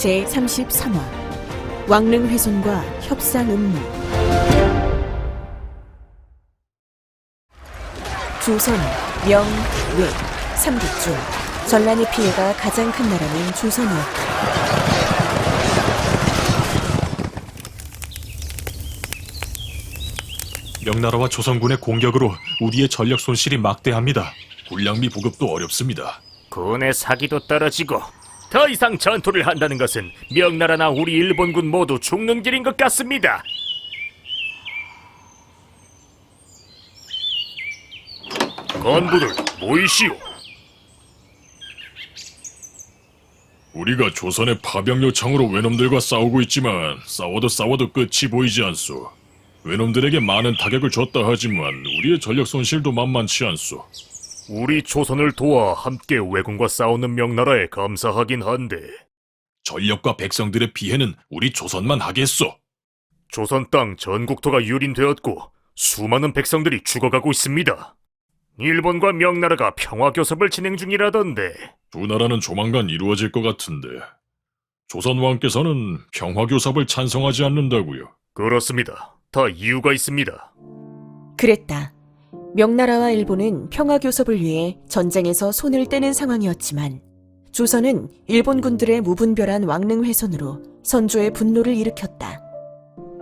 제33화 왕릉훼손과 협상 음모. 조선, 명, 외, 삼국 중 전란의 피해가 가장 큰 나라는 조선이었다. 명나라와 조선군의 공격으로 우리의 전력 손실이 막대합니다. 군량미 보급도 어렵습니다. 군의 사기도 떨어지고 더 이상 전투를 한다는 것은 명나라나 우리 일본군 모두 죽는 길인 것 같습니다. 간부들 모이시오. 우리가 조선의 파병 요청으로 외놈들과 싸우고 있지만 싸워도 끝이 보이지 않소. 외놈들에게 많은 타격을 줬다 하지만 우리의 전력 손실도 만만치 않소. 우리 조선을 도와 함께 왜군과 싸우는 명나라에 감사하긴 한데 전력과 백성들의 피해는 우리 조선만 하겠소. 조선 땅 전국토가 유린되었고 수많은 백성들이 죽어가고 있습니다. 일본과 명나라가 평화교섭을 진행 중이라던데. 두 나라는 조만간 이루어질 것 같은데 조선 왕께서는 평화교섭을 찬성하지 않는다고요. 그렇습니다. 다 이유가 있습니다. 그랬다. 명나라와 일본은 평화교섭을 위해 전쟁에서 손을 떼는 상황이었지만 조선은 일본군들의 무분별한 왕릉훼손으로 선조의 분노를 일으켰다.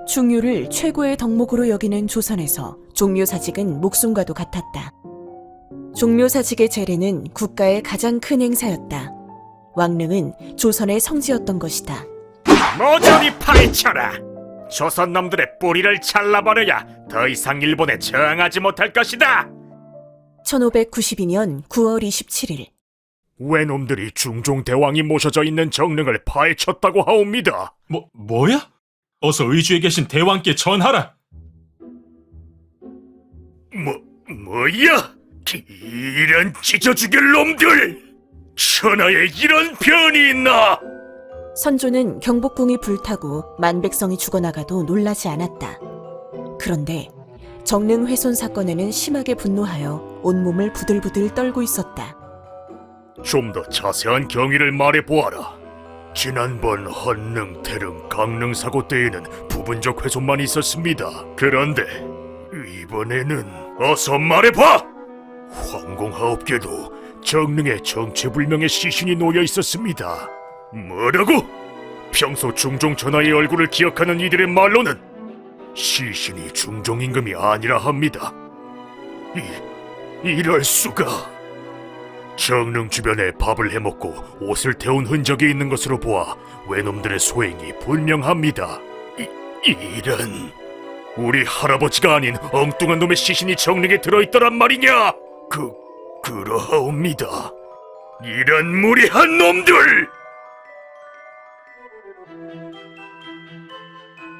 중유를 최고의 덕목으로 여기는 조선에서 종묘사직은 목숨과도 같았다. 종묘사직의 제례는 국가의 가장 큰 행사였다. 왕릉은 조선의 성지였던 것이다. 모조리 파헤쳐라! 조선 놈들의 뿌리를 잘라버려야 더 이상 일본에 저항하지 못할 것이다! 1592년 9월 27일 외놈들이 중종 대왕이 모셔져 있는 정릉을 파헤쳤다고 하옵니다. 뭐야? 어서 의주에 계신 대왕께 전하라! 뭐야? 이런 찢어 죽일 놈들! 천하에 이런 변이 있나? 선조는 경복궁이 불타고 만백성이 죽어나가도 놀라지 않았다. 그런데 정릉 훼손 사건에는 심하게 분노하여 온몸을 부들부들 떨고 있었다. 좀 더 자세한 경위를 말해보아라. 지난번 한릉, 태릉, 강릉 사고 때에는 부분적 훼손만 있었습니다. 그런데 이번에는 어서 말해봐! 황공하옵게도 정릉에 정체불명의 시신이 놓여 있었습니다. 뭐라고? 평소 중종 전하의 얼굴을 기억하는 이들의 말로는 시신이 중종 임금이 아니라 합니다. 이럴 수가. 정릉 주변에 밥을 해먹고 옷을 태운 흔적이 있는 것으로 보아 외놈들의 소행이 분명합니다. 이런... 우리 할아버지가 아닌 엉뚱한 놈의 시신이 정릉에 들어있더란 말이냐? 그러하옵니다. 이런 무리한 놈들!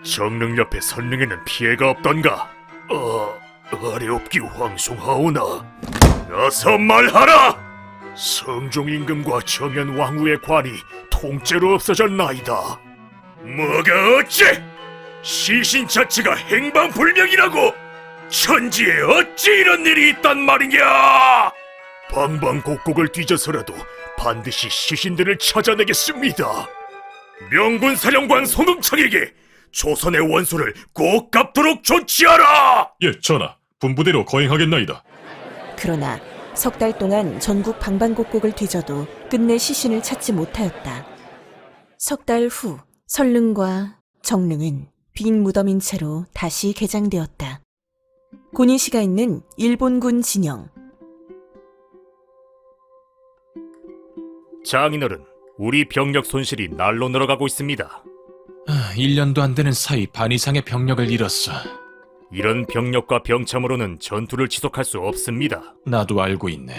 정릉 옆에 선릉에는 피해가 없던가? 아래옵기 황송하오나. 어서 말하라! 성종 임금과 정현 왕후의 관이 통째로 없어졌나이다. 뭐가 어째? 시신 자체가 행방불명이라고! 천지에 어찌 이런 일이 있단 말이냐! 방방곡곡을 뒤져서라도 반드시 시신들을 찾아내겠습니다. 명군 사령관 송응창에게 조선의 원수를 꼭 갚도록 조치하라! 예, 전하. 분부대로 거행하겠나이다. 그러나 석 달 동안 전국 방방곡곡을 뒤져도 끝내 시신을 찾지 못하였다. 석 달 후 설릉과 정릉은 빈 무덤인 채로 다시 개장되었다. 고니시가 있는 일본군 진영. 장인어른, 우리 병력 손실이 날로 늘어가고 있습니다. 1년도 안 되는 사이 반 이상의 병력을 잃었어. 이런 병력과 병참으로는 전투를 지속할 수 없습니다. 나도 알고 있네.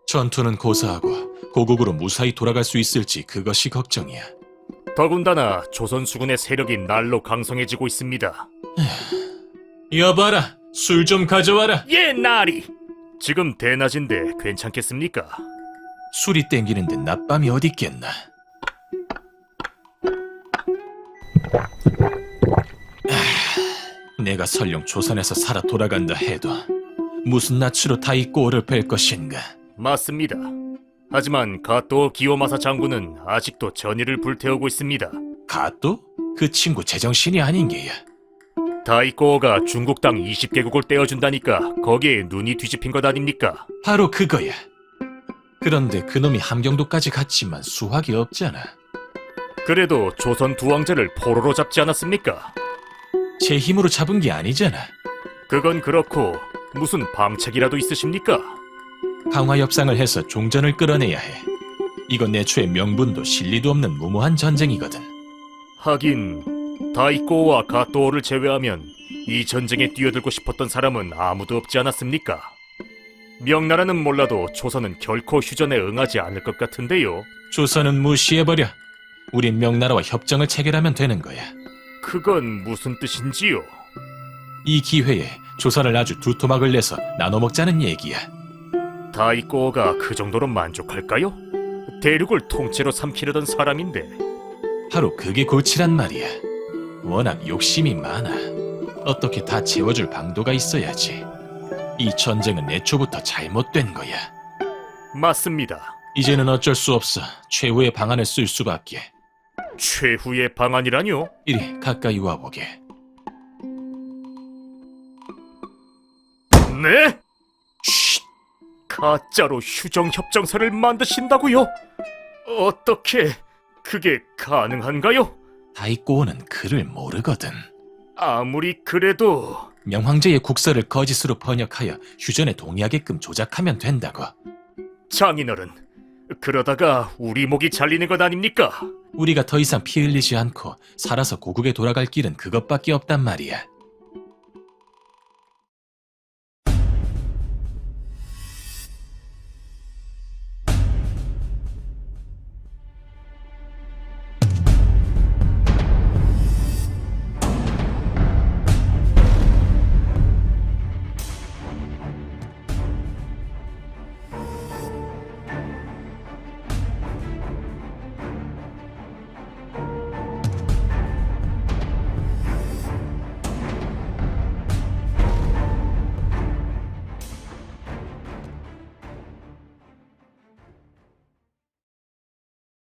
전투는 고사하고 고국으로 무사히 돌아갈 수 있을지 그것이 걱정이야. 더군다나 조선 수군의 세력이 날로 강성해지고 있습니다. 여봐라, 술 좀 가져와라. 예, 나리! 지금 대낮인데 괜찮겠습니까? 술이 땡기는데 낮밤이 어디 있겠나. 내가 설령 조선에서 살아 돌아간다 해도 무슨 낯으로 다 이 꼴을 뵐 것인가. 맞습니다. 하지만 가또 기요마사 장군은 아직도 전의를 불태우고 있습니다. 가또? 그 친구 제정신이 아닌 게야. 다이코가 중국 땅 20개국을 떼어준다니까 거기에 눈이 뒤집힌 것 아닙니까? 바로 그거야. 그런데 그놈이 함경도까지 갔지만 수확이 없잖아. 그래도 조선 두 왕자를 포로로 잡지 않았습니까? 제 힘으로 잡은 게 아니잖아. 그건 그렇고 무슨 방책이라도 있으십니까? 강화 협상을 해서 종전을 끌어내야 해. 이건 애초에 명분도 실리도 없는 무모한 전쟁이거든. 하긴 다이코와 가토를 제외하면 이 전쟁에 뛰어들고 싶었던 사람은 아무도 없지 않았습니까? 명나라는 몰라도 조선은 결코 휴전에 응하지 않을 것 같은데요. 조선은 무시해버려. 우린 명나라와 협정을 체결하면 되는 거야. 그건 무슨 뜻인지요? 이 기회에 조선을 아주 두토막을 내서 나눠먹자는 얘기야. 다이코가 그 정도로 만족할까요? 대륙을 통째로 삼키려던 사람인데. 바로 그게 골치란 말이야. 워낙 욕심이 많아. 어떻게 다 채워줄 방도가 있어야지. 이 전쟁은 애초부터 잘못된 거야. 맞습니다. 이제는 어쩔 수 없어. 최후의 방안을 쓸 수밖에. 최후의 방안이라뇨? 이리 가까이 와보게. 네? 쉿! 가짜로 휴정협정서를 만드신다고요? 어떻게 그게 가능한가요? 다이꼬는 글을 모르거든. 아무리 그래도 명황제의 국서를 거짓으로 번역하여 휴전에 동의하게끔 조작하면 된다고. 장인어른, 그러다가 우리 목이 잘리는 것 아닙니까? 우리가 더 이상 피 흘리지 않고 살아서 고국에 돌아갈 길은 그것밖에 없단 말이야.